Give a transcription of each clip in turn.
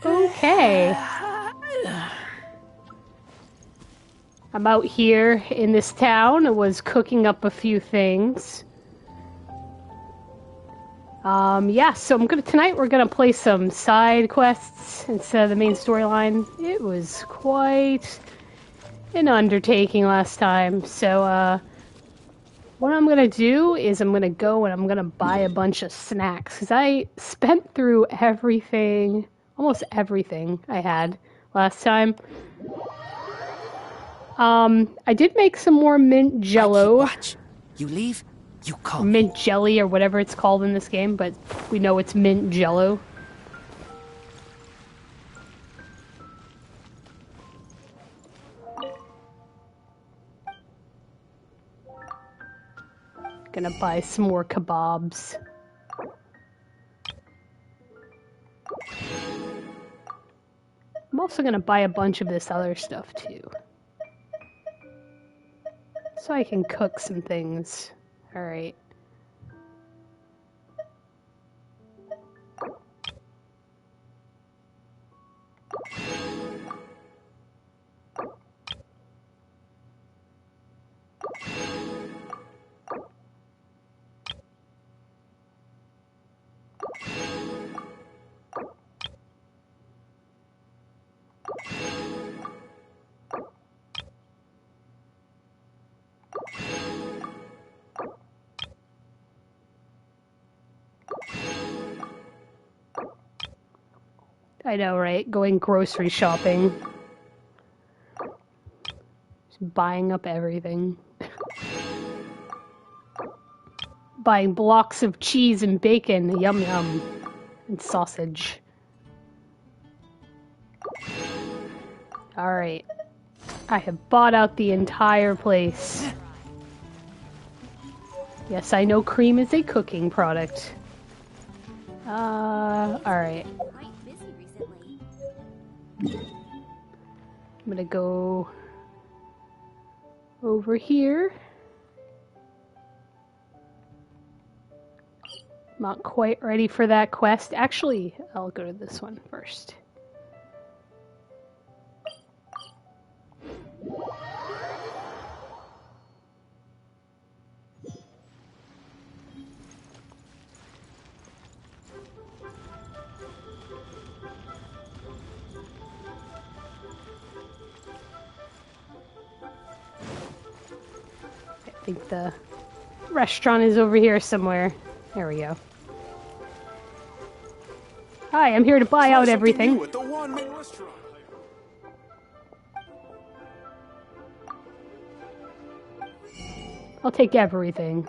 Okay. I'm out here in this town. I was cooking up a few things. Yeah, so tonight we're gonna play some side quests instead of the main storyline. It was quite an undertaking last time, so what I'm gonna do is I'm gonna go and I'm gonna buy a bunch of snacks, because I spent through everything, almost everything I had last time. I did make some more mint jello. Watch. You leave, you call me. Mint jelly or whatever it's called in this game, but we know it's mint jello. Gonna buy some more kebabs. I'm also gonna buy a bunch of this other stuff too, so I can cook some things. Alright. I know, right? Going grocery shopping. Just buying up everything. Buying blocks of cheese and bacon, yum yum, and sausage. Alright. I have bought out the entire place. Yes, I know cream is a cooking product. Alright. I'm gonna go over here. Not quite ready for that quest. Actually, I'll go to this one first. I think the restaurant is over here somewhere. There we go. Hi, I'm here to buy out everything. I'll take everything.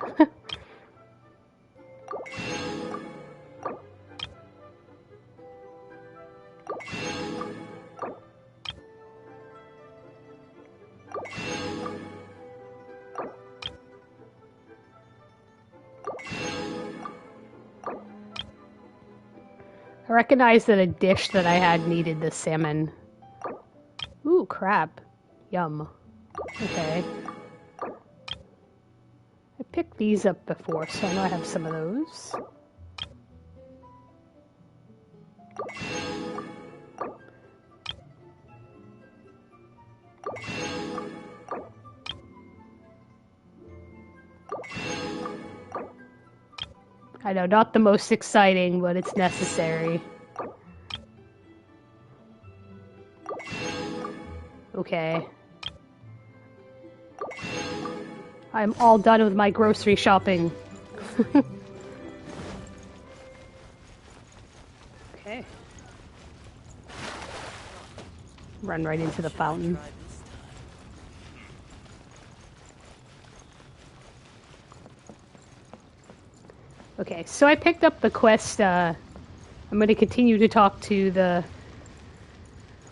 I recognize that a dish that I had needed the salmon. Ooh, crab. Yum. Okay. I picked these up before, so I know I have some of those. I know, not the most exciting, but it's necessary. Okay. I'm all done with my grocery shopping. Okay. Run right into the fountain. Okay, so I picked up the quest. I'm going to continue to talk to the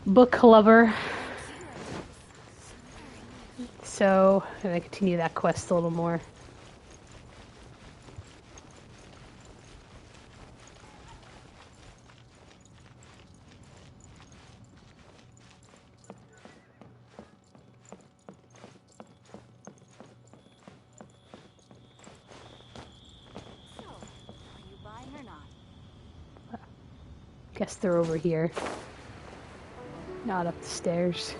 book lover. So, I'm going to continue that quest a little more. Guess they're over here. Not up the stairs.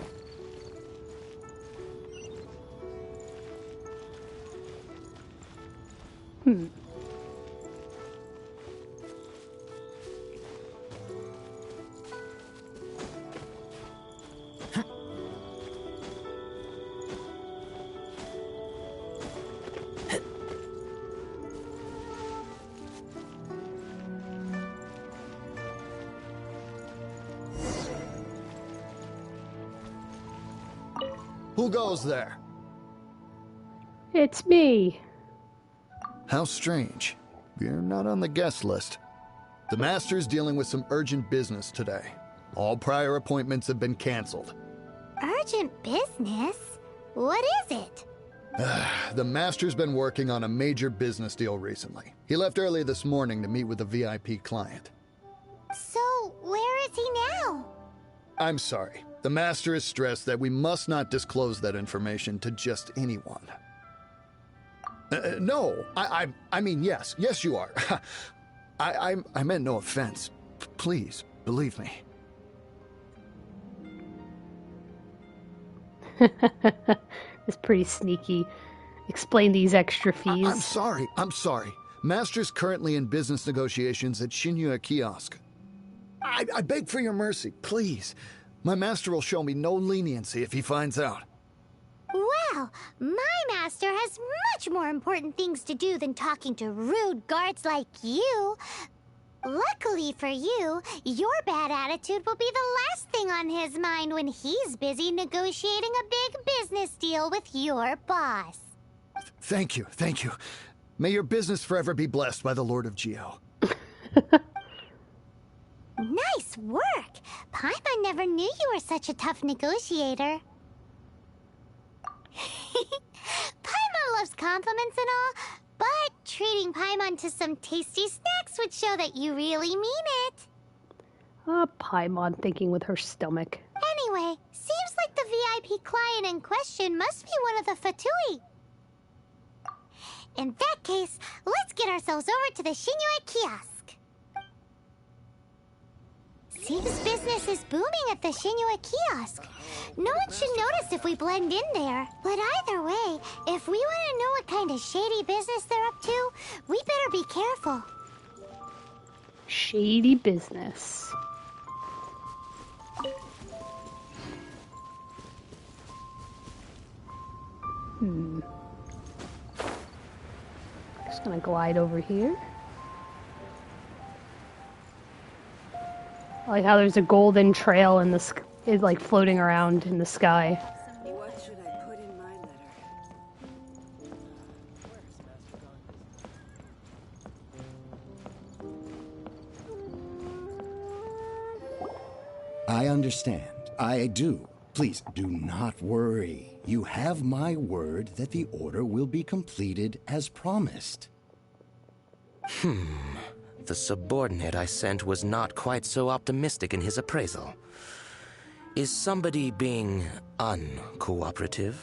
Who goes there? It's me. How strange. You're not on the guest list. The Master's dealing with some urgent business today. All prior appointments have been canceled. Urgent business? What is it? The Master's been working on a major business deal recently. He left early this morning to meet with a VIP client. So, where is he now? I'm sorry. The Master is stressed that we must not disclose that information to just anyone. No, I mean, yes, you are. I meant no offense. Please, believe me. It's pretty sneaky. Explain these extra fees. I'm sorry. Master's currently in business negotiations at Xingqiu Kiosk. I beg for your mercy, please. My master will show me no leniency if he finds out. Well, my master has much more important things to do than talking to rude guards like you. Luckily for you, your bad attitude will be the last thing on his mind when he's busy negotiating a big business deal with your boss. Thank you. May your business forever be blessed by the Lord of Geo. Nice work! Paimon never knew you were such a tough negotiator. Paimon loves compliments and all, but treating Paimon to some tasty snacks would show that you really mean it. Paimon thinking with her stomach. Anyway, seems like the VIP client in question must be one of the Fatui. In that case, let's get ourselves over to the Xingqiu Kiosk. Seems business is booming at the Xingqiu Kiosk. No one should notice if we blend in there. But either way, if we want to know what kind of shady business they're up to, we better be careful. Shady business. Just gonna glide over here. I like how there's a golden trail in the is like floating around in the sky. What should I put in my letter? I understand. I do. Please do not worry. You have my word that the order will be completed as promised. The subordinate I sent was not quite so optimistic in his appraisal. Is somebody being uncooperative?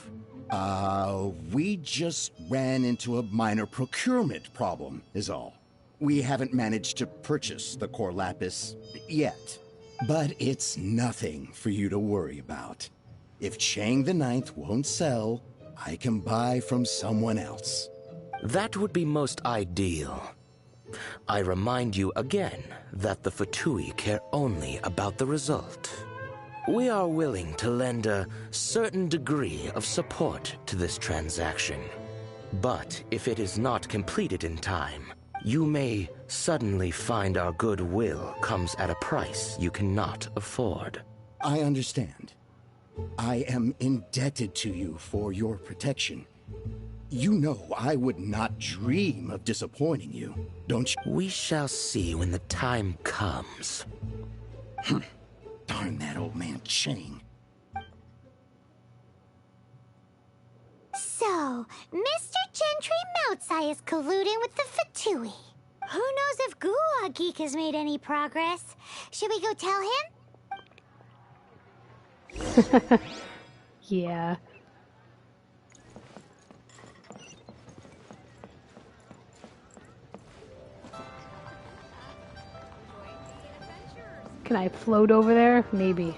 We just ran into a minor procurement problem, is all. We haven't managed to purchase the core lapis yet. But it's nothing for you to worry about. If Chang the Ninth won't sell, I can buy from someone else. That would be most ideal. I remind you again that the Fatui care only about the result. We are willing to lend a certain degree of support to this transaction. But if it is not completed in time, you may suddenly find our goodwill comes at a price you cannot afford. I understand. I am indebted to you for your protection. You know I would not dream of disappointing you, don't you? We shall see when the time comes. Darn that old man Chang. So, Mr. Gentry Moutsai is colluding with the Fatui. Who knows if Guwa Geek has made any progress? Should we go tell him? Yeah. Can I float over there? Maybe.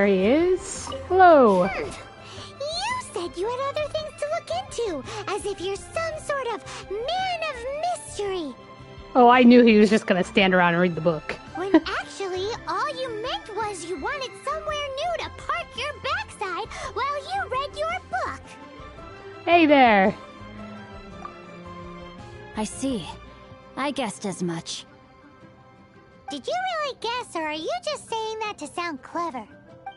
there he is. Hello. You said you had other things to look into, as if you're some sort of man of mystery. Oh, I knew he was just gonna stand around and read the book. When actually, all you meant was you wanted somewhere new to park your backside while you read your book. Hey there. I see. I guessed as much. Did you really guess, or are you just saying that to sound clever?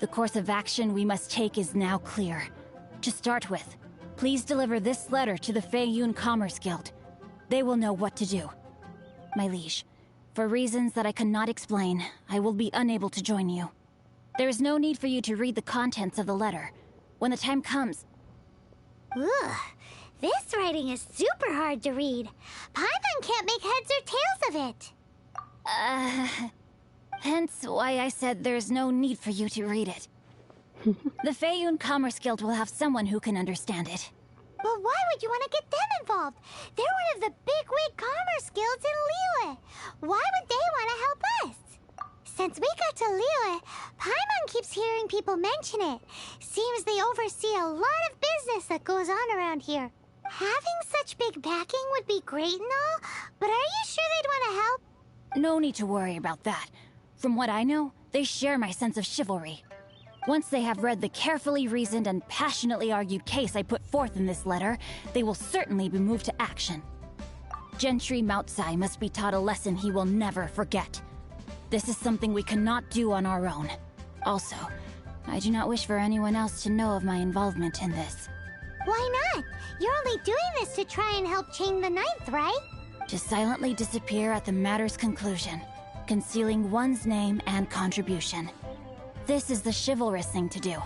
The course of action we must take is now clear. To start with, please deliver this letter to the Feiyun Commerce Guild. They will know what to do. My liege, for reasons that I cannot explain, I will be unable to join you. There is no need for you to read the contents of the letter. When the time comes... Ugh, this writing is super hard to read. Paimon can't make heads or tails of it. Hence why I said there's no need for you to read it. The Feiyun Commerce Guild will have someone who can understand it. But why would you want to get them involved? They're one of the bigwig commerce guilds in Liyue. Why would they want to help us? Since we got to Liyue, Paimon keeps hearing people mention it. Seems they oversee a lot of business that goes on around here. Having such big backing would be great and all, but are you sure they'd want to help? No need to worry about that. From what I know, they share my sense of chivalry. Once they have read the carefully reasoned and passionately argued case I put forth in this letter, they will certainly be moved to action. Gentry Moutsai must be taught a lesson he will never forget. This is something we cannot do on our own. Also, I do not wish for anyone else to know of my involvement in this. Why not? You're only doing this to try and help Chain the Ninth, right? To silently disappear at the matter's conclusion, concealing one's name and contribution. This is the chivalrous thing to do.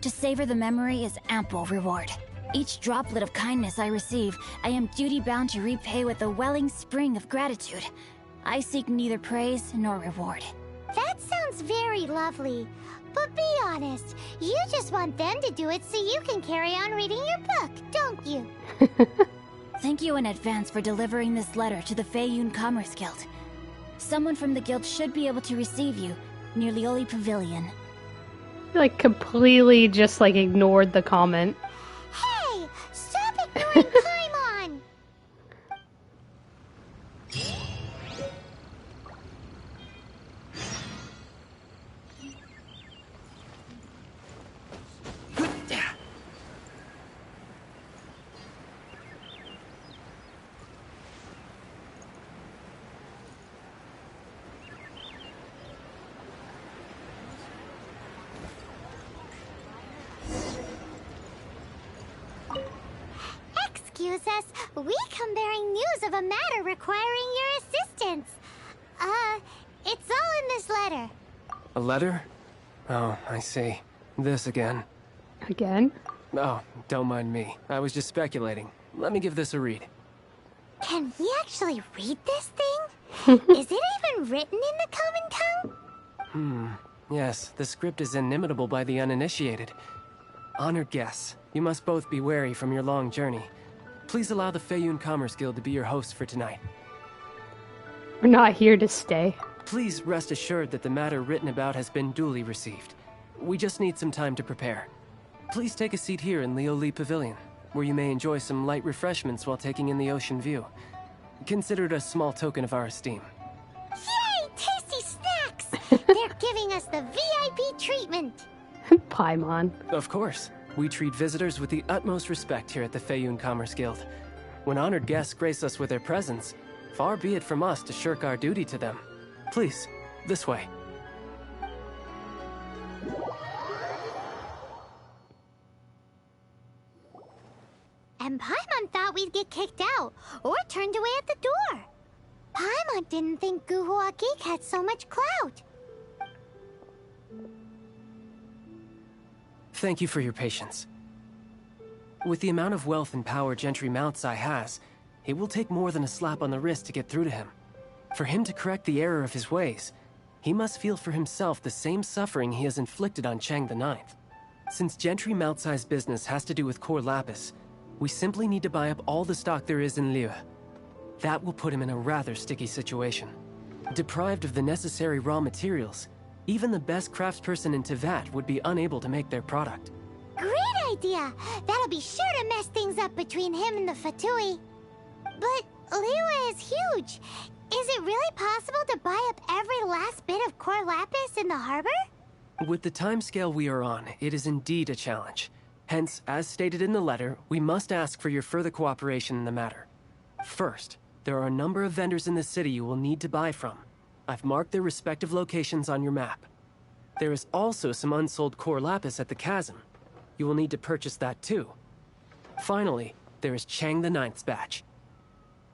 To savor the memory is ample reward. Each droplet of kindness I receive, I am duty-bound to repay with a welling spring of gratitude. I seek neither praise nor reward. That sounds very lovely. But be honest, you just want them to do it so you can carry on reading your book, don't you? Thank you in advance for delivering this letter to the Feiyun Commerce Guild. Someone from the guild should be able to receive you near Lioli Pavilion. Like, completely just, like, ignored the comment. Hey! Stop ignoring Paimon! Excuse us, we come bearing news of a matter requiring your assistance. It's all in this letter. A letter? Oh, I see. This again. Again? Oh, don't mind me. I was just speculating. Let me give this a read. Can we actually read this thing? Is it even written in the common tongue? Yes, the script is inimitable by the uninitiated. Honored guests, you must both be wary from your long journey. Please allow the Feiyun Commerce Guild to be your host for tonight. We're not here to stay. Please rest assured that the matter written about has been duly received. We just need some time to prepare. Please take a seat here in Lioli Pavilion, where you may enjoy some light refreshments while taking in the ocean view. Consider it a small token of our esteem. Yay! Tasty snacks! They're giving us the VIP treatment. Paimon. Of course. We treat visitors with the utmost respect here at the Feiyun Commerce Guild. When honored guests grace us with their presence, far be it from us to shirk our duty to them. Please, this way. And Paimon thought we'd get kicked out, or turned away at the door. Paimon didn't think Guhua Geek had so much clout. Thank you for your patience. With the amount of wealth and power Gentry Moutsai has, it will take more than a slap on the wrist to get through to him. For him to correct the error of his ways, he must feel for himself the same suffering he has inflicted on Chang the Ninth. Since Gentry Moutsai's business has to do with core lapis, we simply need to buy up all the stock there is in Liyue. That will put him in a rather sticky situation. Deprived of the necessary raw materials, Even the best craftsperson in Tevat would be unable to make their product. Great idea! That'll be sure to mess things up between him and the Fatui. But Liyue is huge. Is it really possible to buy up every last bit of core lapis in the harbor? With the timescale we are on, it is indeed a challenge. Hence, as stated in the letter, we must ask for your further cooperation in the matter. First, there are a number of vendors in the city you will need to buy from. I've marked their respective locations on your map. There is also some unsold core lapis at the chasm. You will need to purchase that too. Finally, there is Chang the Ninth's batch.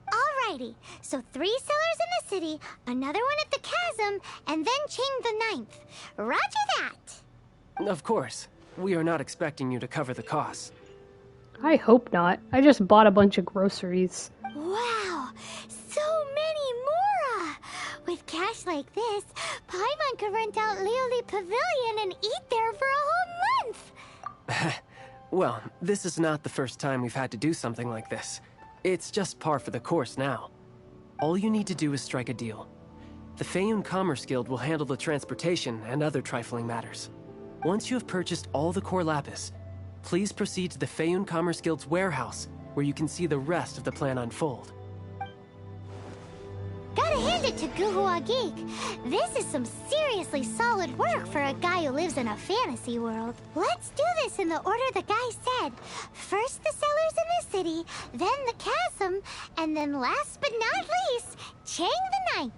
Alrighty, so 3 sellers in the city, another one at the chasm, and then Chang the Ninth. Roger that! Of course, we are not expecting you to cover the costs. I hope not. I just bought a bunch of groceries. Wow, so many mora! With cash like this, Paimon could rent out Lioli Pavilion and eat there for a whole month! Well, this is not the first time we've had to do something like this. It's just par for the course now. All you need to do is strike a deal. The Feiyun Commerce Guild will handle the transportation and other trifling matters. Once you have purchased all the core lapis, please proceed to the Feiyun Commerce Guild's warehouse, where you can see the rest of the plan unfold. Gotta hand it to Guhua Geek. This is some seriously solid work for a guy who lives in a fantasy world. Let's do this in the order the guy said. First the sellers in the city, then the chasm, and then last but not least, Chang the Ninth.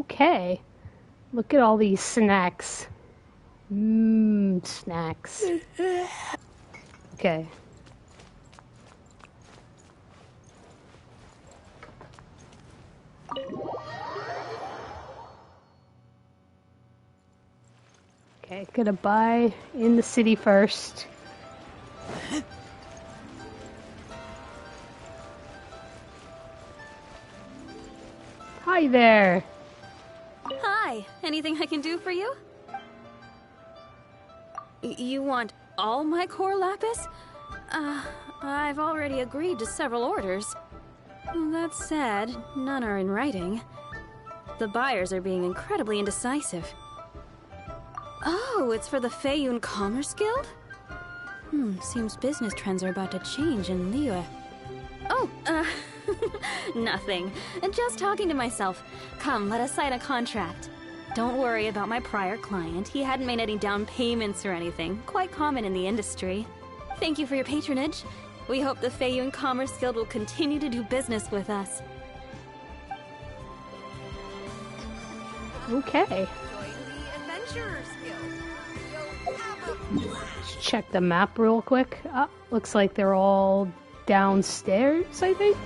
Okay. Look at all these snacks. Snacks. Okay. Okay, gonna buy in the city first. Hi there. Hi, anything I can do for you? You want all my core lapis? I've already agreed to several orders. That said, none are in writing. The buyers are being incredibly indecisive. Oh, it's for the Feiyun Commerce Guild? Seems business trends are about to change in Liyue. Oh, nothing. Just talking to myself. Come, let us sign a contract. Don't worry about my prior client. He hadn't made any down payments or anything. Quite common in the industry. Thank you for your patronage. We hope the Feiyun Commerce Guild will continue to do business with us. Okay. Let's check the map real quick. Looks like they're all downstairs, I think.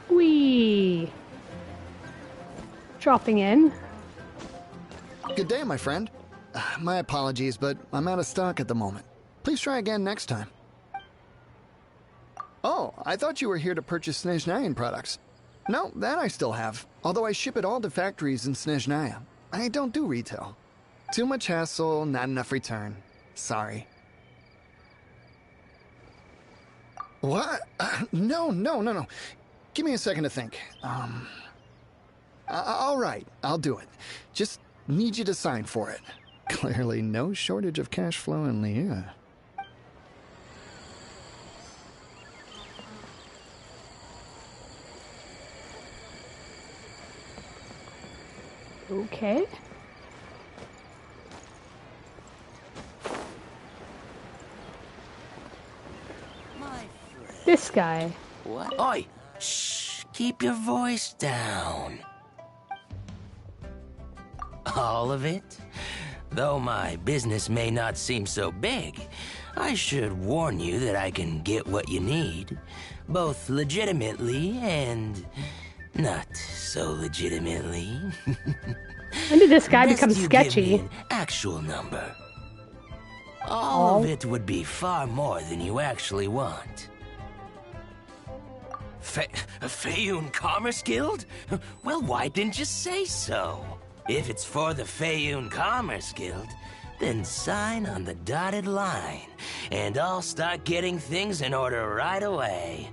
Whee! Dropping in. Good day, my friend. My apologies, but I'm out of stock at the moment. Please try again next time. Oh, I thought you were here to purchase Snezhnayan products. No, that I still have, although I ship it all to factories in Snezhnaya. I don't do retail. Too much hassle, not enough return. Sorry. What? No. Give me a second to think. All right, I'll do it. Just need you to sign for it. Clearly no shortage of cash flow in Liyue. Okay. This guy. What? Oi! Shh! Keep your voice down. All of it? Though my business may not seem so big, I should warn you that I can get what you need, both legitimately and not so legitimately. When did this guy Best become you sketchy? Give me an actual number. All of it would be far more than you actually want. Feiyun Commerce Guild? Well, why didn't you say so? If it's for the Feiyun Commerce Guild, then sign on the dotted line, and I'll start getting things in order right away.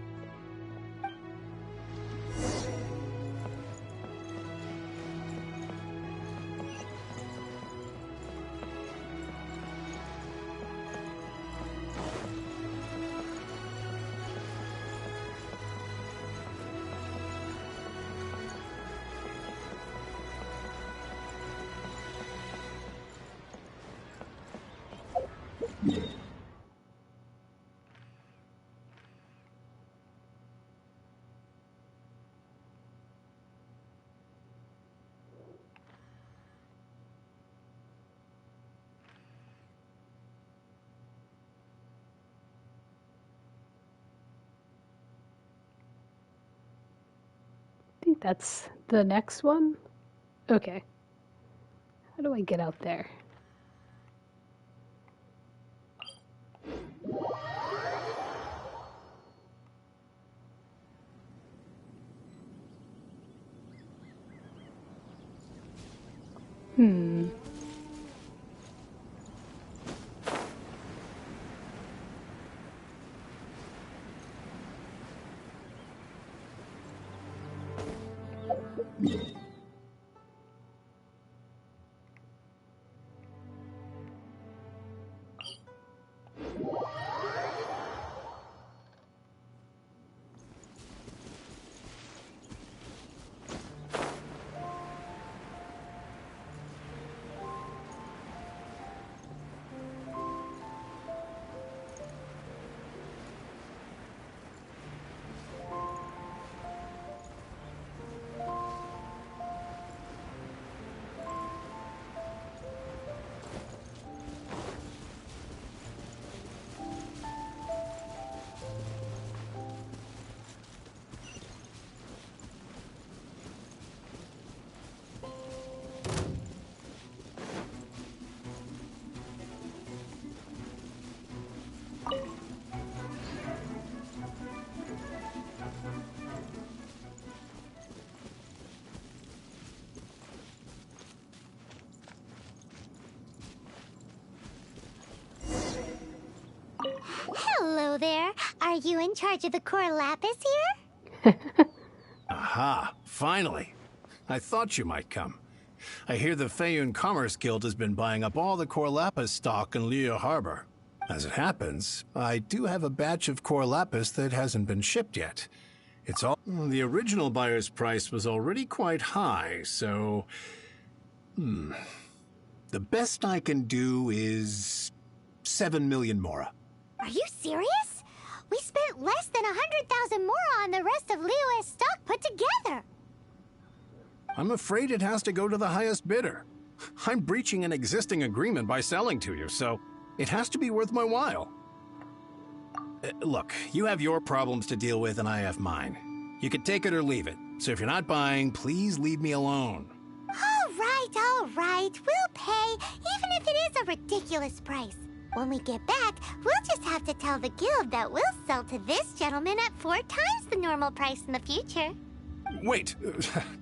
I think that's the next one. Okay. How do I get out there? Hmm. Hello there. Are you in charge of the core lapis here? Aha, finally. I thought you might come. I hear the Feiyun Commerce Guild has been buying up all the core lapis stock in Liu Harbor. As it happens, I do have a batch of core lapis that hasn't been shipped yet. It's all... The original buyer's price was already quite high, so... The best I can do is... 7 million mora. Are you serious? We spent less than 100,000 mora on the rest of Liyue's stock put together. I'm afraid it has to go to the highest bidder. I'm breaching an existing agreement by selling to you, so it has to be worth my while. Look, you have your problems to deal with and I have mine. You can take it or leave it. So if you're not buying, please leave me alone. All right. We'll pay, even if it is a ridiculous price. When we get back, we'll just have to tell the guild that we'll sell to this gentleman at 4 times the normal price in the future. Wait,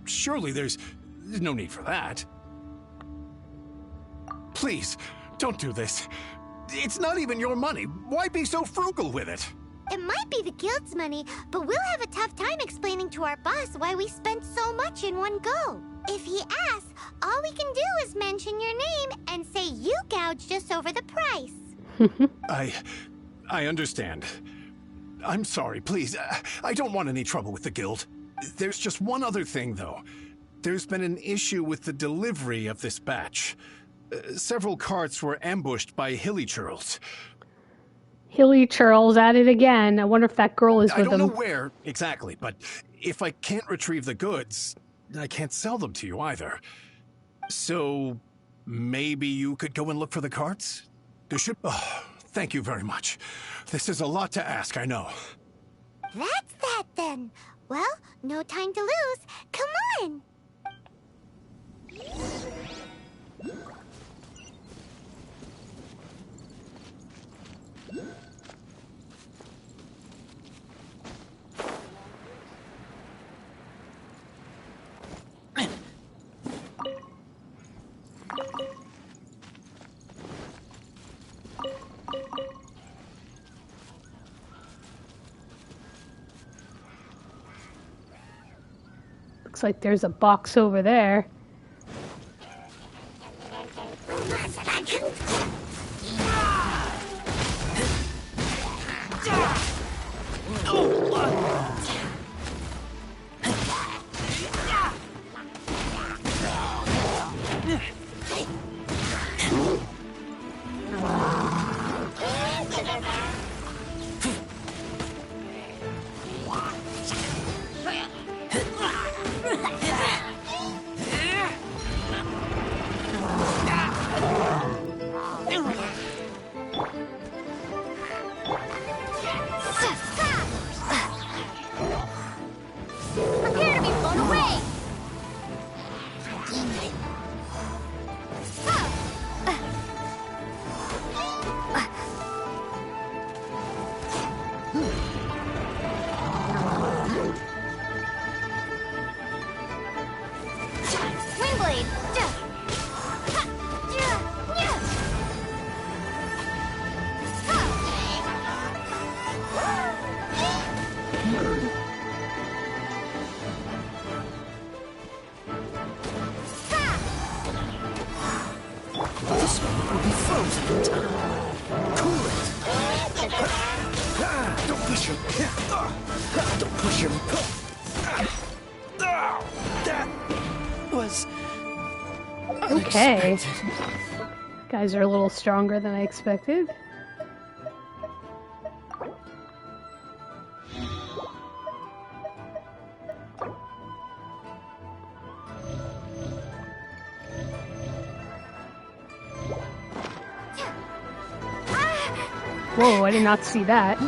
surely there's no need for that. Please, don't do this. It's not even your money. Why be so frugal with it? It might be the guild's money, but we'll have a tough time explaining to our boss why we spent so much in one go. If he asks, all we can do is mention your name and say you gouged us over the price. I understand. I'm sorry, please. I don't want any trouble with the guild. There's just one other thing, though. There's been an issue with the delivery of this batch. Several carts were ambushed by hilly churls. Hilly Churls at it again. I wonder if that girl is with I don't them. know where exactly, but if I can't retrieve the goods, I can't sell them to you either. So maybe you could go and look for the carts? There should... Oh, thank you very much. This is a lot to ask, I know. That's that then. Well, no time to lose. Come on! Looks like there's a box over there. Prepare to be blown away! Wingblade! This will be frozen in time. Cool it. Don't push him. Don't push him. That was Okay. unexpected. Guys are a little stronger than I expected. Whoa, I did not see that.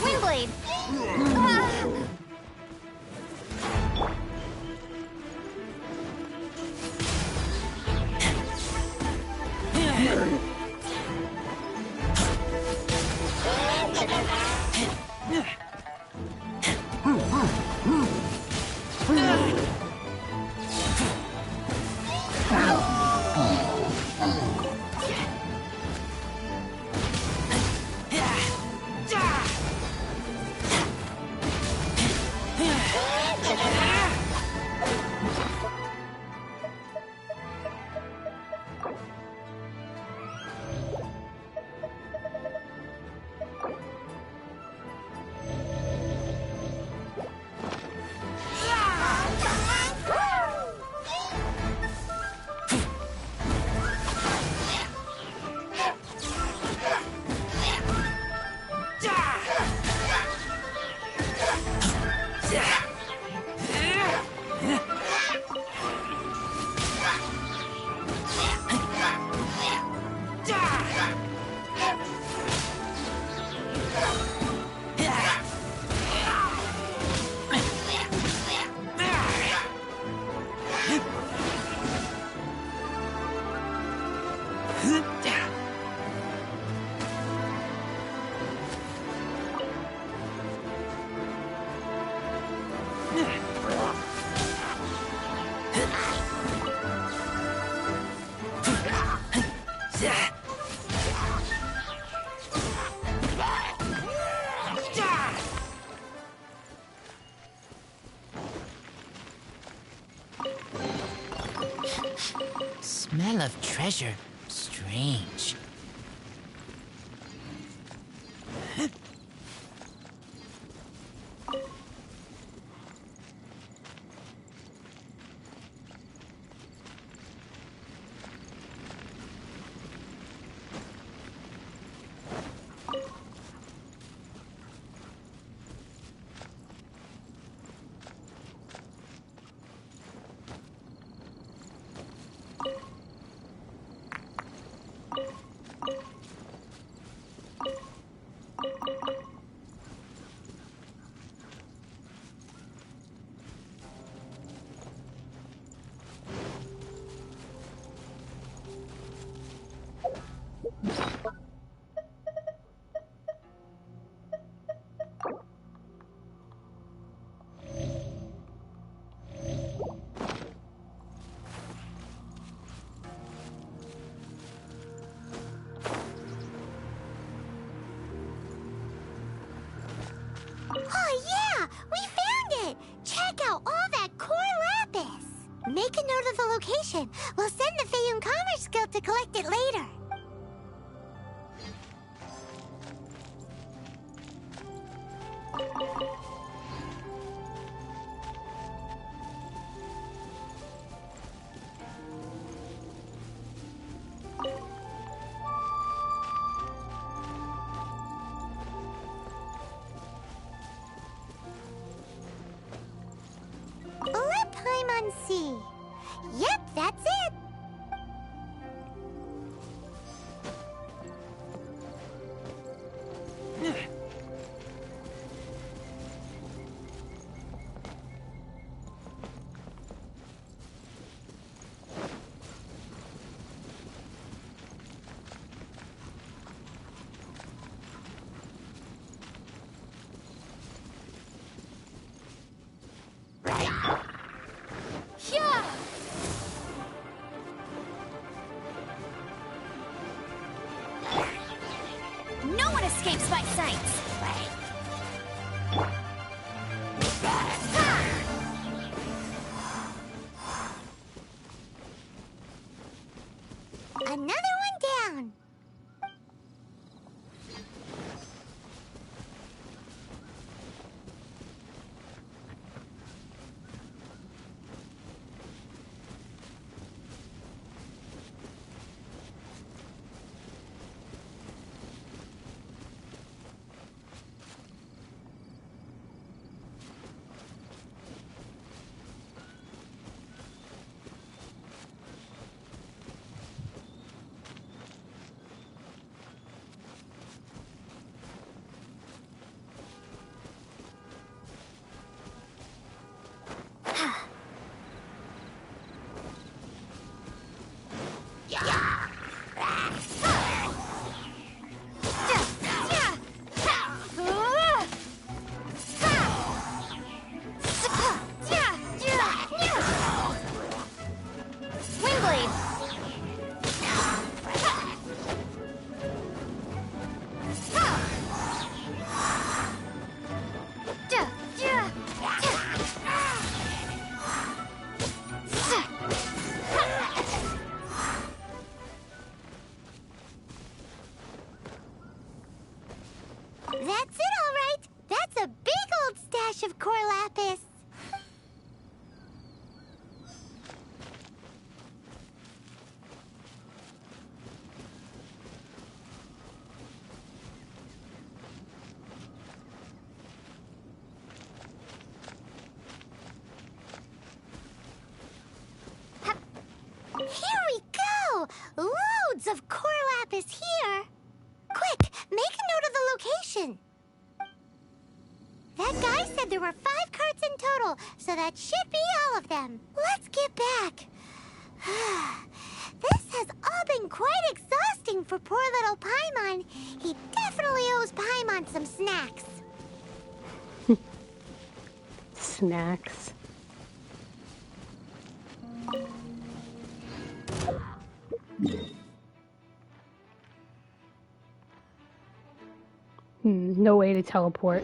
Wingblade! Smell of treasure. Strange. information. We'll send the Feiyun Commerce Guild to collect it later. Let Paimon see. Yep, that's it. No one escapes my sights! Another one down. That's it, all right. That's a big old stash of core lapis. Here we go! Loads of core lapis here. Quick, make a note of the location. That guy said there were 5 carts in total, so that should be all of them. Let's get back. This has all been quite exhausting for poor little Paimon. He definitely owes Paimon some snacks. Snacks. No way to teleport.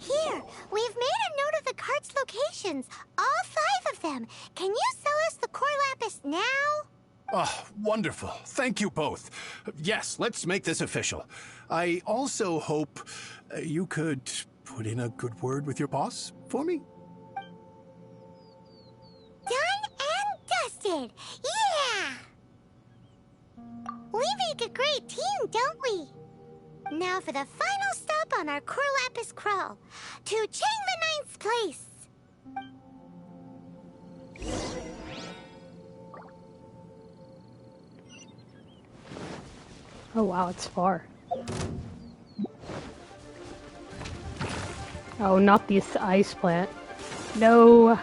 Here, we've made a note of the cart's locations. All 5 of them. Can you sell us the core lapis now? Oh, wonderful. Thank you both. Yes, let's make this official. I also hope you could put in a good word with your boss for me. Done and dusted. Yeah! We make a great team, don't we? Now for the final stop on our core lapis crawl. To Chang the Ninth's place. Oh wow, it's far. Oh, not this ice plant. No.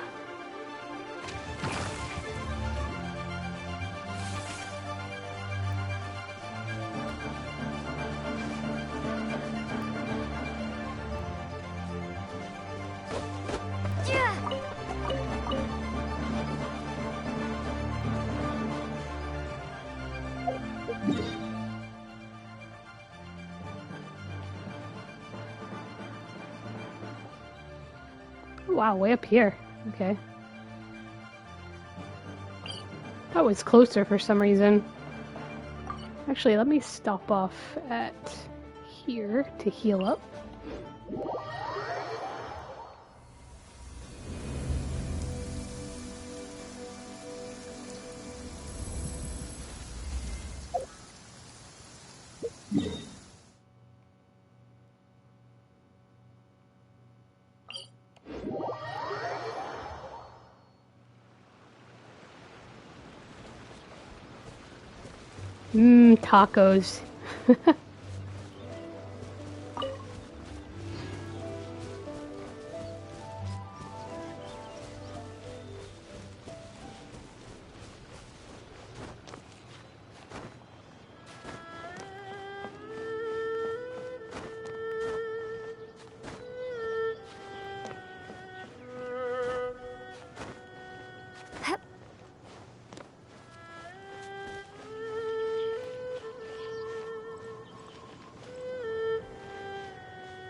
Wow, way up here. Okay. That was closer for some reason. Actually, let me stop off at here to heal up. Mmm, tacos.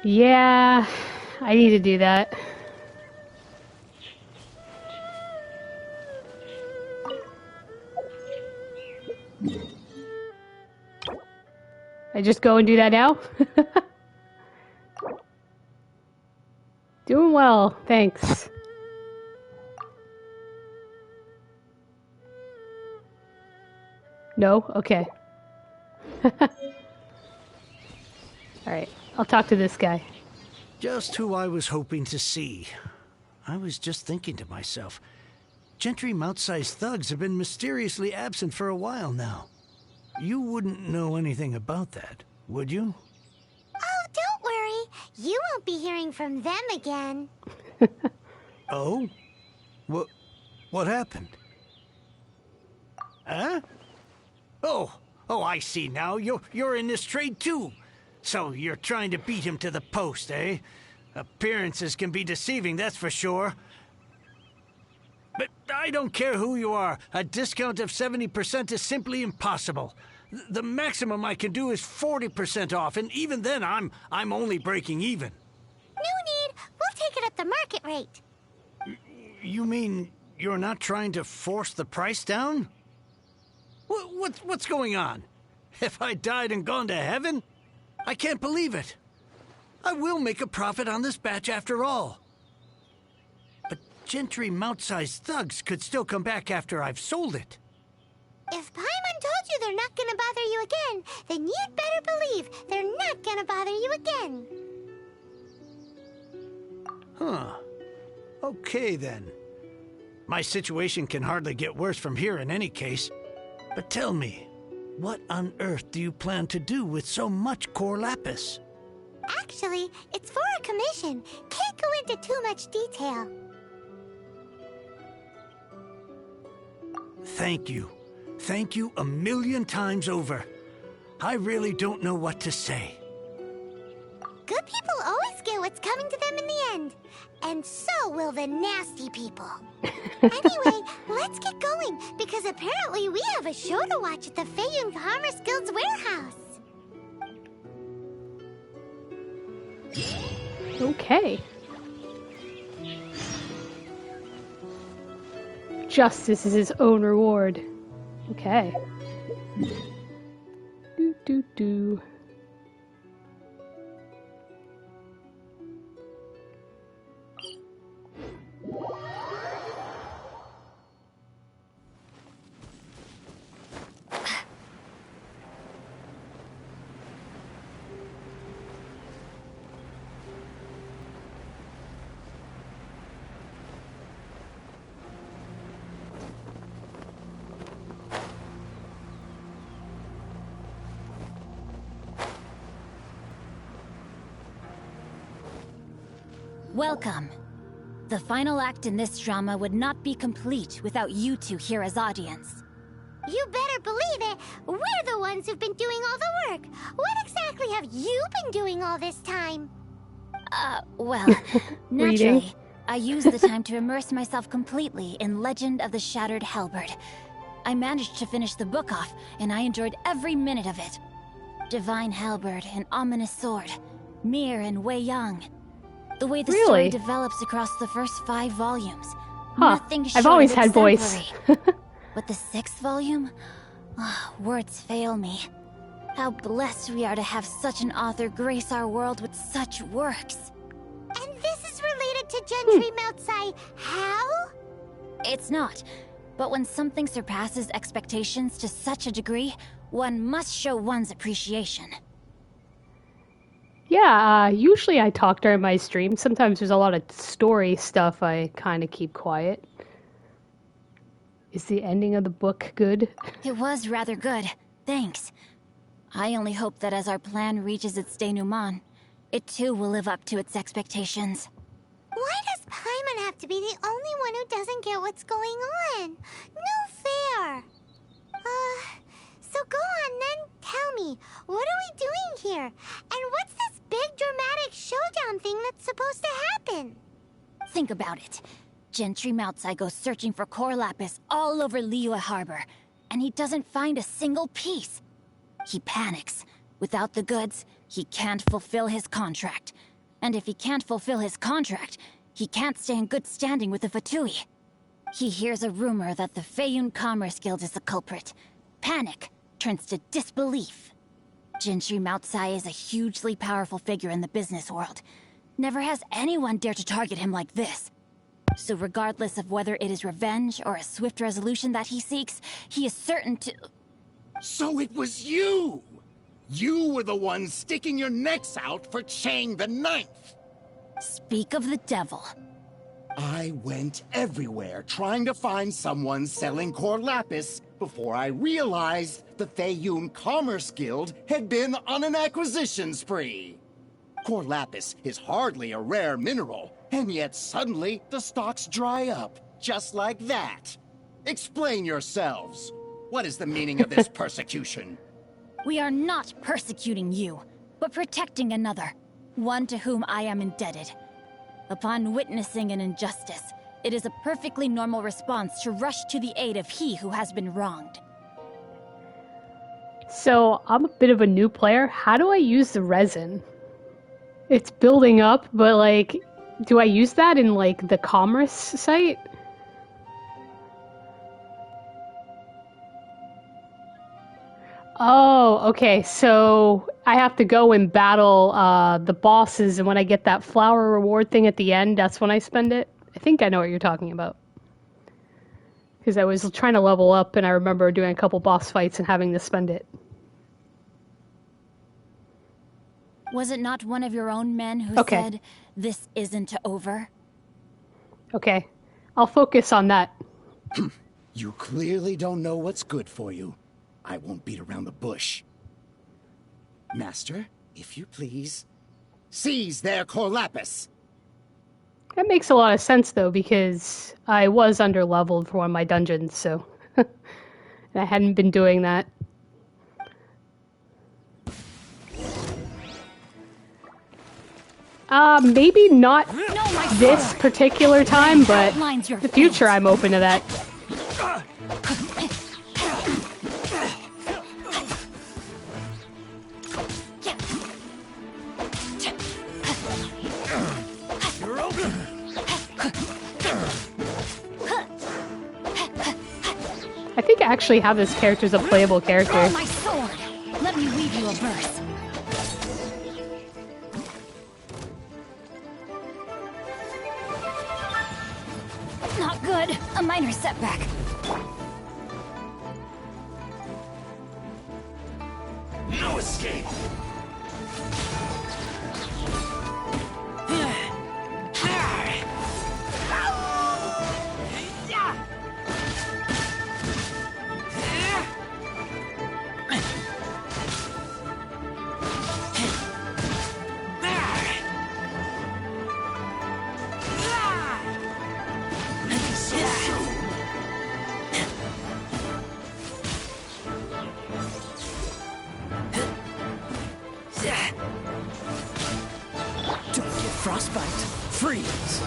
Yeah, I need to do that. I just go and do that now? Doing well, thanks. No? Okay. Alright, I'll talk to this guy. Just who I was hoping to see. I was just thinking to myself, Gentry mount-sized thugs have been mysteriously absent for a while now. You wouldn't know anything about that, would you? Oh, don't worry. You won't be hearing from them again. Oh? What happened? Huh? Oh, I see now. You're in this trade too. So you're trying to beat him to the post, eh? Appearances can be deceiving, that's for sure. But I don't care who you are. A discount of 70% is simply impossible. The maximum I can do is 40% off, and even then I'm only breaking even. No need. We'll take it at the market rate. You mean you're not trying to force the price down? What's going on? Have I died and gone to heaven? I can't believe it. I will make a profit on this batch after all. But Gentry mount-sized thugs could still come back after I've sold it. If Paimon told you they're not gonna bother you again, then you'd better believe they're not gonna bother you again. Huh. Okay, then. My situation can hardly get worse from here in any case. But tell me, what on earth do you plan to do with so much core lapis? Actually, it's for a commission. Can't go into too much detail. Thank you. Thank you a million times over. I really don't know what to say. Good people always get what's coming to them in the end. And so will the nasty people. Anyway, let's get going, because apparently we have a show to watch at the Feiyun Commerce Guild's warehouse. Okay. Justice is his own reward. Okay. Do. Welcome. The final act in this drama would not be complete without you two here as audience. You better believe it. We're the ones who've been doing all the work. What exactly have you been doing all this time? Well, naturally, I used the time to immerse myself completely in Legend of the Shattered Halberd. I managed to finish the book off, and I enjoyed every minute of it. Divine Halberd, an ominous sword. Mir and Wei Yang. The way the story develops across the first 5 volumes. Nothing short I've always of had voice. But the 6th volume? Words fail me. How blessed we are to have such an author grace our world with such works. And this is related to Gentry Moutsai. How? It's not. But when something surpasses expectations to such a degree, one must show one's appreciation. Yeah, usually I talk during my stream. Sometimes there's a lot of story stuff I kind of keep quiet. Is the ending of the book good? It was rather good. Thanks. I only hope that as our plan reaches its denouement, it too will live up to its expectations. Why does Paimon have to be the only one who doesn't get what's going on? No fair. So go on then, tell me, what are we doing here? And what's this big dramatic showdown thing that's supposed to happen? Think about it. Gentry Moutsai goes searching for core lapis all over Liyue Harbor, and he doesn't find a single piece. He panics. Without the goods, he can't fulfill his contract. And if he can't fulfill his contract, he can't stay in good standing with the Fatui. He hears a rumor that the Feiyun Commerce Guild is the culprit. Panic turns to disbelief. Gentry Moutsai is a hugely powerful figure in the business world. Never has anyone dared to target him like this. So regardless of whether it is revenge or a swift resolution that he seeks, he is certain to... So it was you! You were the one sticking your necks out for Chang the Ninth! Speak of the devil. I went everywhere trying to find someone selling core lapis before I realized the Feiyun Commerce Guild had been on an acquisition spree. Core lapis is hardly a rare mineral, and yet suddenly the stocks dry up, just like that. Explain yourselves. What is the meaning of this persecution? We are not persecuting you, but protecting another, one to whom I am indebted. Upon witnessing an injustice, it is a perfectly normal response to rush to the aid of he who has been wronged. So, I'm a bit of a new player. How do I use the resin? It's building up, but like, do I use that in like the commerce site? Oh, okay. So I have to go and battle the bosses, and when I get that flower reward thing at the end, that's when I spend it. I think I know what you're talking about. Because I was trying to level up, and I remember doing a couple boss fights and having to spend it. Was it not one of your own men who said, "This isn't over"? Okay. I'll focus on that. You clearly don't know what's good for you. I won't beat around the bush. Master, if you please, seize their core lapis. That makes a lot of sense, though, because I was under-leveled for one of my dungeons, so... and I hadn't been doing that. Maybe not this particular time, but the future I'm open to that. I think I actually have this character as a playable character. Oh, my sword! Let me read you a verse. Not good. A minor setback. No escape! Frostbite. Freeze.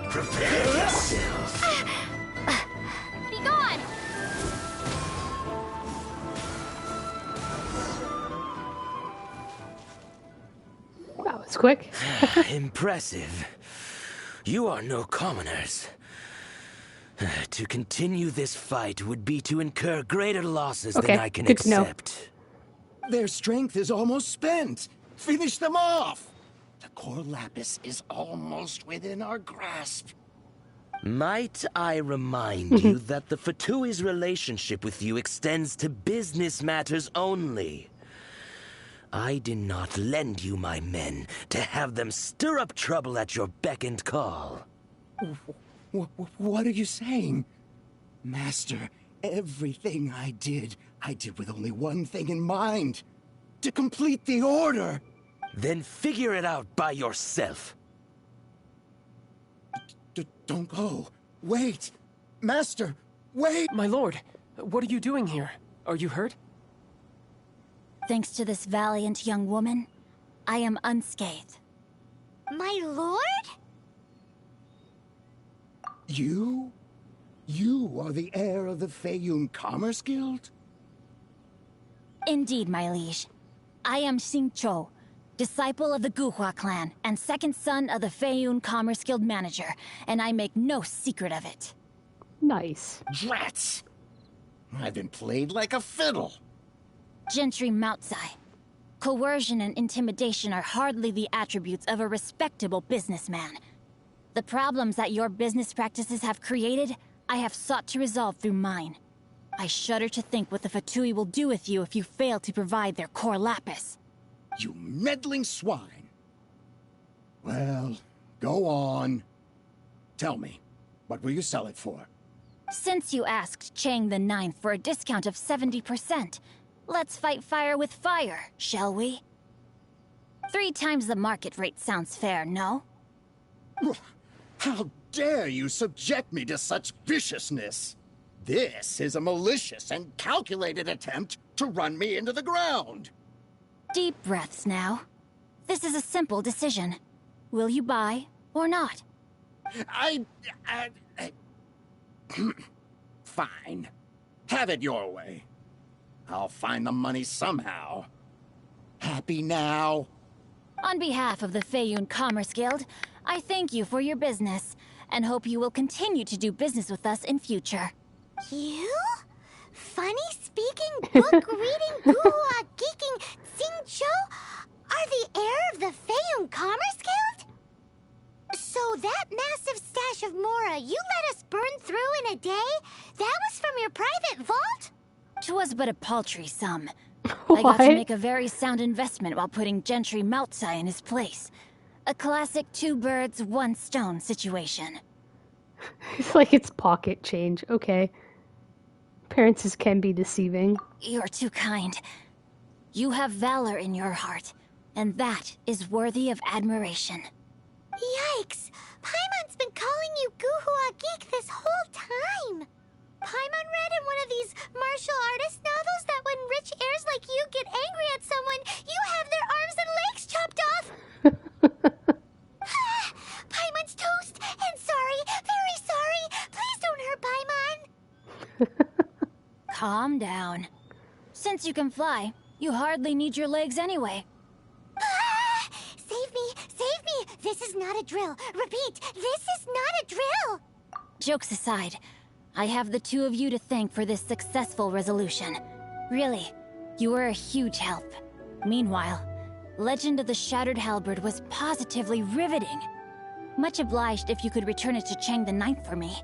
Prepare yourself. Be gone! That was quick. Impressive. You are no commoners. To continue this fight would be to incur greater losses than I can good to know. accept. Their strength is almost spent. Finish them off. The core lapis is almost within our grasp. Might I remind you that the Fatui's relationship with you extends to business matters only? I did not lend you my men to have them stir up trouble at your beck and call. What are you saying? Master, everything I did with only one thing in mind. To complete the order. Then figure it out by yourself. Don't go. Wait. Master, wait. My lord, what are you doing here? Are you hurt? Thanks to this valiant young woman, I am unscathed. My lord? You? You are the heir of the Feiyun Commerce Guild? Indeed, my liege. I am Xingqiu, disciple of the Guhua clan and second son of the Feiyun Commerce Guild manager, and I make no secret of it. Nice. Drats! I've been played like a fiddle. Gentry Moutsai. Coercion and intimidation are hardly the attributes of a respectable businessman. The problems that your business practices have created, I have sought to resolve through mine. I shudder to think what the Fatui will do with you if you fail to provide their core lapis. You meddling swine. Well, go on. Tell me, what will you sell it for? Since you asked Chang the Ninth for a discount of 70%, let's fight fire with fire, shall we? 3 times the market rate sounds fair, no? How dare you subject me to such viciousness? This is a malicious and calculated attempt to run me into the ground. Deep breaths now. This is a simple decision. Will you buy or not? Fine. Have it your way. I'll find the money somehow. Happy now? On behalf of the Feiyun Commerce Guild, I thank you for your business, and hope you will continue to do business with us in future. You? Funny-speaking, book-reading, guhua geeking Xingqiu are the heir of the Feiyun Commerce Guild? So that massive stash of Mora you let us burn through in a day, that was from your private vault? 'Twas but a paltry sum. I got to make a very sound investment while putting Gentry Moutsai in his place. A classic 2 birds, 1 stone situation. It's like it's pocket change. Okay. Appearances can be deceiving. You're too kind. You have valor in your heart, and that is worthy of admiration. Yikes! Paimon's been calling you Guhua Geek this whole time. Paimon read in one of these martial artist novels that when rich heirs like you get angry at someone, you have their arms and legs chopped off. Paimon's toast, and sorry, very sorry. Please don't hurt Paimon. Calm down. Since you can fly, you hardly need your legs anyway. Save me, save me. This is not a drill. Repeat, this is not a drill. Jokes aside, I have the 2 of you to thank for this successful resolution. Really, you were a huge help. Meanwhile, Legend of the Shattered Halberd was positively riveting. Much obliged if you could return it to Chang the Ninth for me.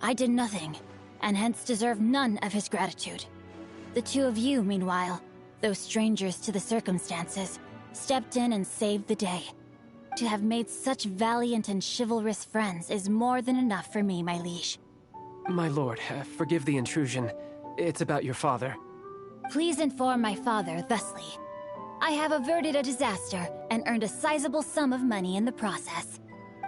I did nothing, and hence deserve none of his gratitude. The 2 of you, meanwhile, though strangers to the circumstances, stepped in and saved the day. To have made such valiant and chivalrous friends is more than enough for me, my liege. My lord, forgive the intrusion. It's about your father. Please inform my father thusly. I have averted a disaster and earned a sizable sum of money in the process.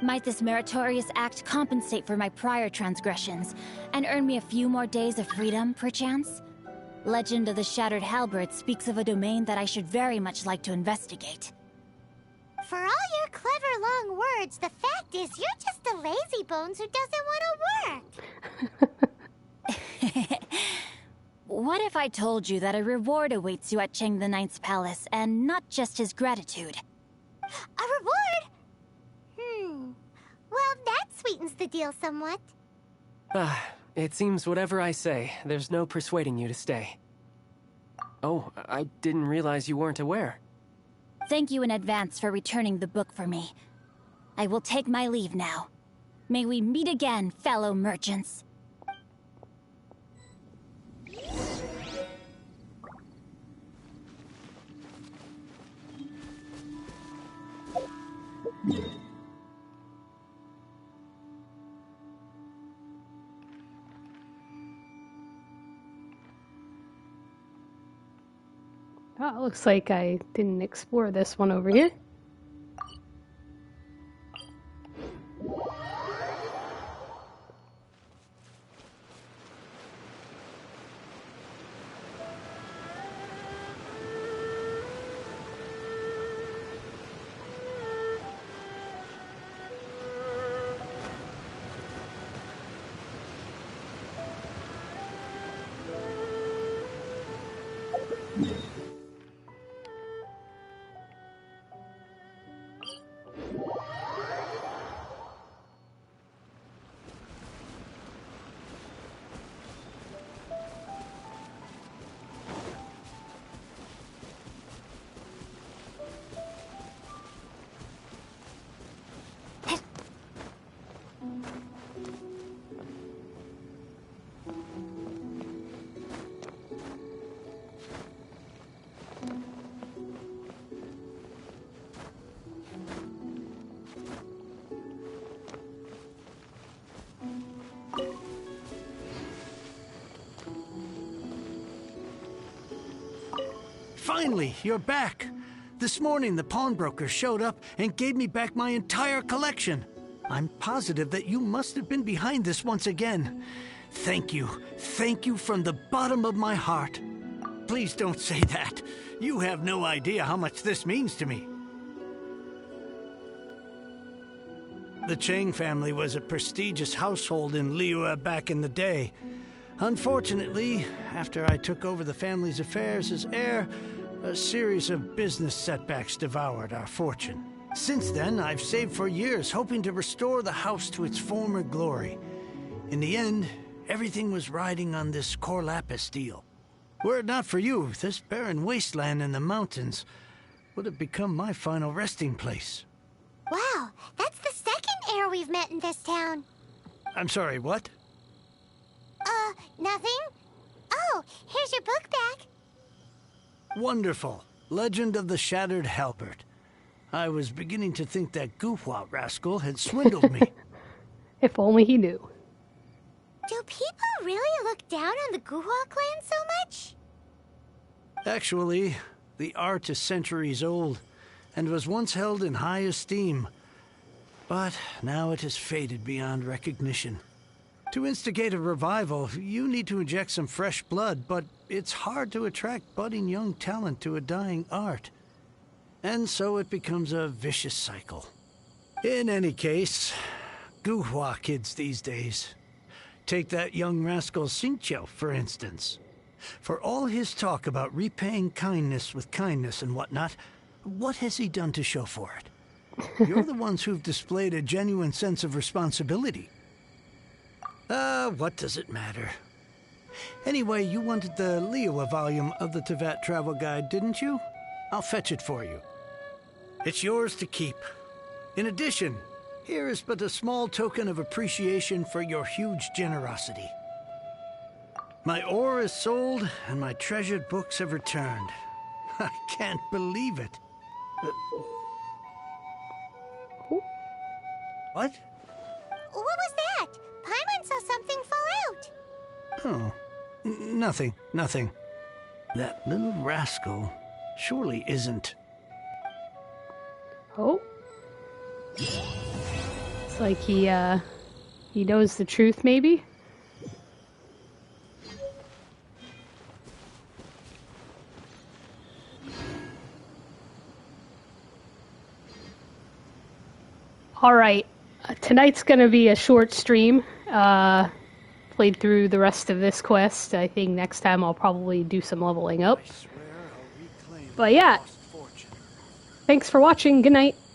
Might this meritorious act compensate for my prior transgressions, and earn me a few more days of freedom, perchance? Legend of the Shattered Halberd speaks of a domain that I should very much like to investigate. For all your clever long words, the fact is you're just a lazy bones who doesn't want to work. What if I told you that a reward awaits you at Cheng the Ninth's palace, and not just his gratitude? A reward? Well, that sweetens the deal somewhat. It seems whatever I say, there's no persuading you to stay. Oh, I didn't realize you weren't aware. Thank you in advance for returning the book for me. I will take my leave now. May we meet again, fellow merchants. Oh, it looks like I didn't explore this one over here. Finally, you're back. This morning, the pawnbroker showed up and gave me back my entire collection. I'm positive that you must have been behind this once again. Thank you. Thank you from the bottom of my heart. Please don't say that. You have no idea how much this means to me. The Chang family was a prestigious household in Liyue back in the day. Unfortunately, after I took over the family's affairs as heir, a series of business setbacks devoured our fortune. Since then, I've saved for years, hoping to restore the house to its former glory. In the end, everything was riding on this core lapis deal. Were it not for you, this barren wasteland in the mountains would have become my final resting place. Wow, that's the second heir we've met in this town. I'm sorry, what? Nothing? Oh, here's your book back. Wonderful. Legend of the Shattered Halberd. I was beginning to think that Guhua rascal had swindled me. If only he knew. Do people really look down on the Guhua clan so much? Actually, the art is centuries old and was once held in high esteem. But now it has faded beyond recognition. To instigate a revival, you need to inject some fresh blood, but it's hard to attract budding young talent to a dying art. And so it becomes a vicious cycle. In any case, Guhua kids these days. Take that young rascal Xingqiu, for instance. For all his talk about repaying kindness with kindness and whatnot, what has he done to show for it? You're the ones who've displayed a genuine sense of responsibility. What does it matter? Anyway, you wanted the Liyue volume of the Teyvat travel guide, didn't you? I'll fetch it for you. It's yours to keep. In addition, here is but a small token of appreciation for your huge generosity. My ore is sold, and my treasured books have returned. I can't believe it. What? What was that? Paimon saw something fall out. Oh, nothing. That little rascal surely isn't. Oh? It's like he knows the truth, maybe? Alright, tonight's gonna be a short stream. Played through the rest of this quest. I think next time I'll probably do some leveling up. But yeah, thanks for watching. Good night.